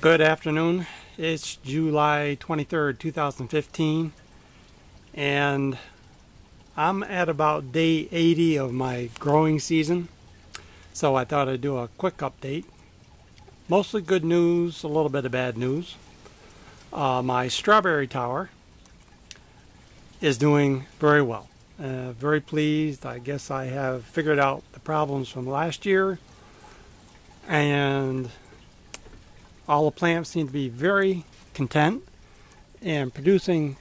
Good afternoon. It's July 23rd, 2015, and I'm at about day 80 of my growing season, so I thought I'd do a quick update. Mostly good news, a little bit of bad news. My strawberry tower is doing very well. Very pleased. I guess I have figured out the problems from last year, and all the plants seem to be very content and producing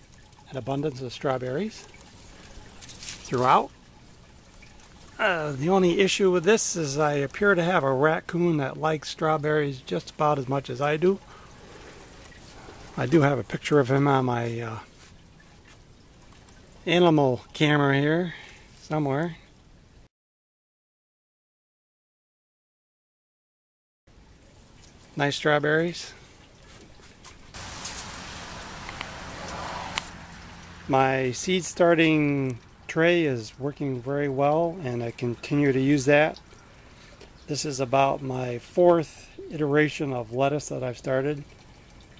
an abundance of strawberries throughout. The only issue with this is I appear to have a raccoon that likes strawberries just about as much as I do. I do have a picture of him on my animal camera here somewhere. Nice strawberries. My seed starting tray is working very well, and I continue to use that. This is about my fourth iteration of lettuce that I've started,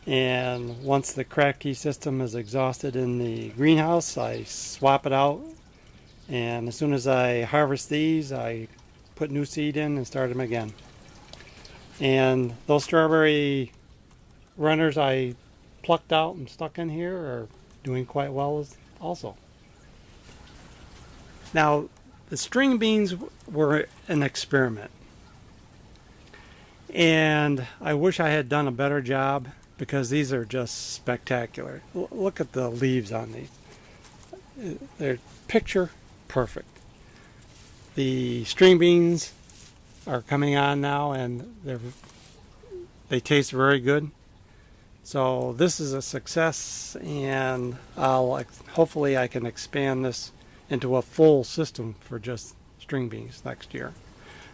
and once the crack key system is exhausted in the greenhouse, I swap it out, and as soon as I harvest these, I put new seed in and start them again. And those strawberry runners I plucked out and stuck in here are doing quite well also. Now, the string beans were an experiment, and I wish I had done a better job because these are just spectacular. Look at the leaves on these. They're picture perfect. The string beans are coming on now, and they taste very good. So this is a success, and hopefully I can expand this into a full system for just string beans next year.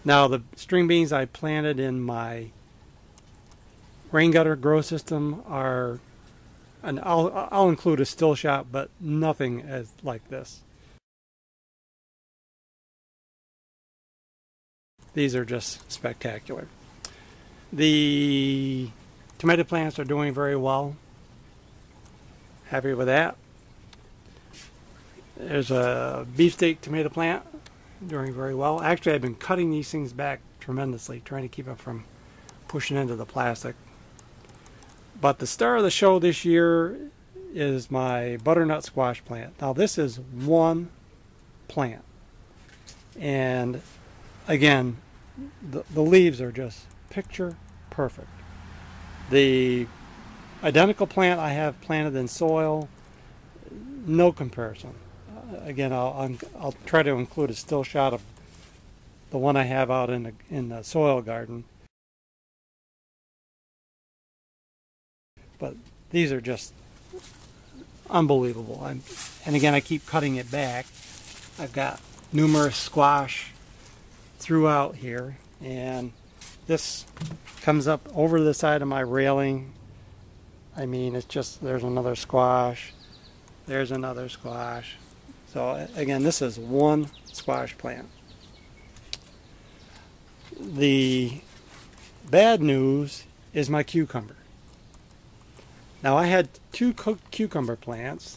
Now, the string beans I planted in my rain gutter grow system are, and I'll include a still shot, but nothing as like this. These are just spectacular. The tomato plants are doing very well. Happy with that. There's a beefsteak tomato plant doing very well. Actually, I've been cutting these things back tremendously, trying to keep them from pushing into the plastic. But the star of the show this year is my butternut squash plant. Now, this is one plant, and again, the leaves are just picture perfect. The identical plant I have planted in soil, no comparison. Again, I'll try to include a still shot of the one I have out in the soil garden. But these are just unbelievable. And again, I keep cutting it back. I've got numerous squash throughout here, and this comes up over the side of my railing. I mean, it's just, there's another squash, there's another squash. So again, this is one squash plant. The bad news is my cucumber. Now, I had two cucumber plants,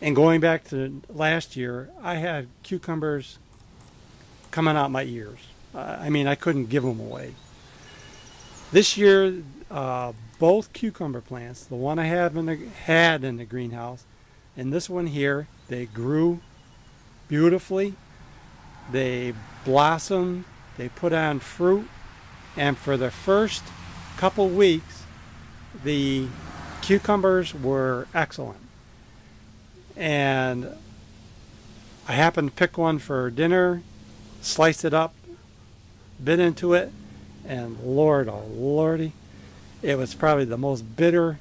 and going back to last year, I had cucumbers coming out my ears. I mean, I couldn't give them away. This year, both cucumber plants, the one I had in the greenhouse, and this one here, they grew beautifully. They blossomed. They put on fruit, and for the first couple weeks, the cucumbers were excellent. And I happened to pick one for dinner, sliced it up, bit into it, and Lord, oh lordy, it was probably the most bitter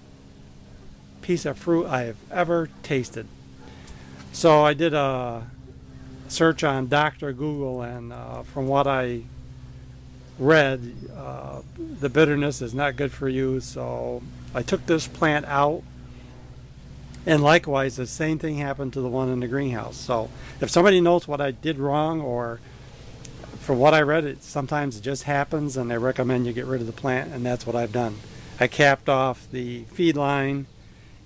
piece of fruit I have ever tasted. So I did a search on Dr. Google, and from what I read, the bitterness is not good for you. So I took this plant out, and likewise the same thing happened to the one in the greenhouse. So if somebody knows what I did wrong, or from what I read, sometimes it just happens, and they recommend you get rid of the plant, and that's what I've done. I capped off the feed line,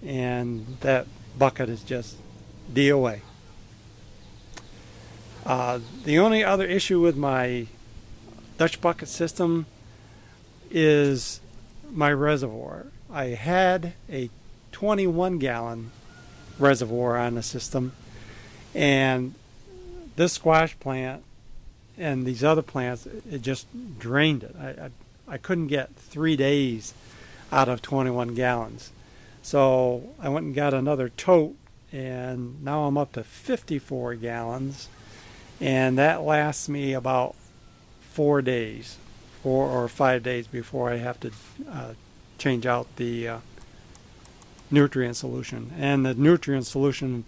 and that bucket is just DOA. The only other issue with my Dutch bucket system is my reservoir. I had a 21-gallon reservoir on the system, and this squash plant and these other plants, it just drained it. I couldn't get 3 days out of 21 gallons. So I went and got another tote, and now I'm up to 54 gallons, and that lasts me about 4 days, 4 or 5 days before I have to change out the nutrient solution. And the nutrient solution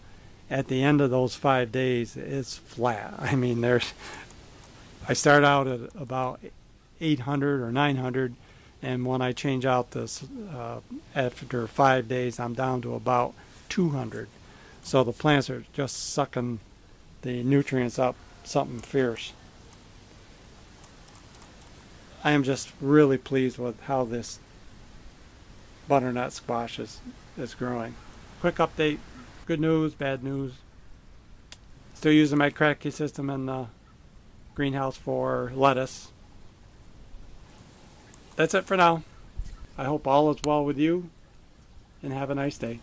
at the end of those 5 days is flat. I mean, I start out at about 800 or 900, and when I change out this after 5 days, I'm down to about 200. So the plants are just sucking the nutrients up something fierce. I am just really pleased with how this butternut squash is growing. Quick update, good news, bad news. Still using my cracky system in the greenhouse for lettuce. That's it for now. I hope all is well with you, and have a nice day.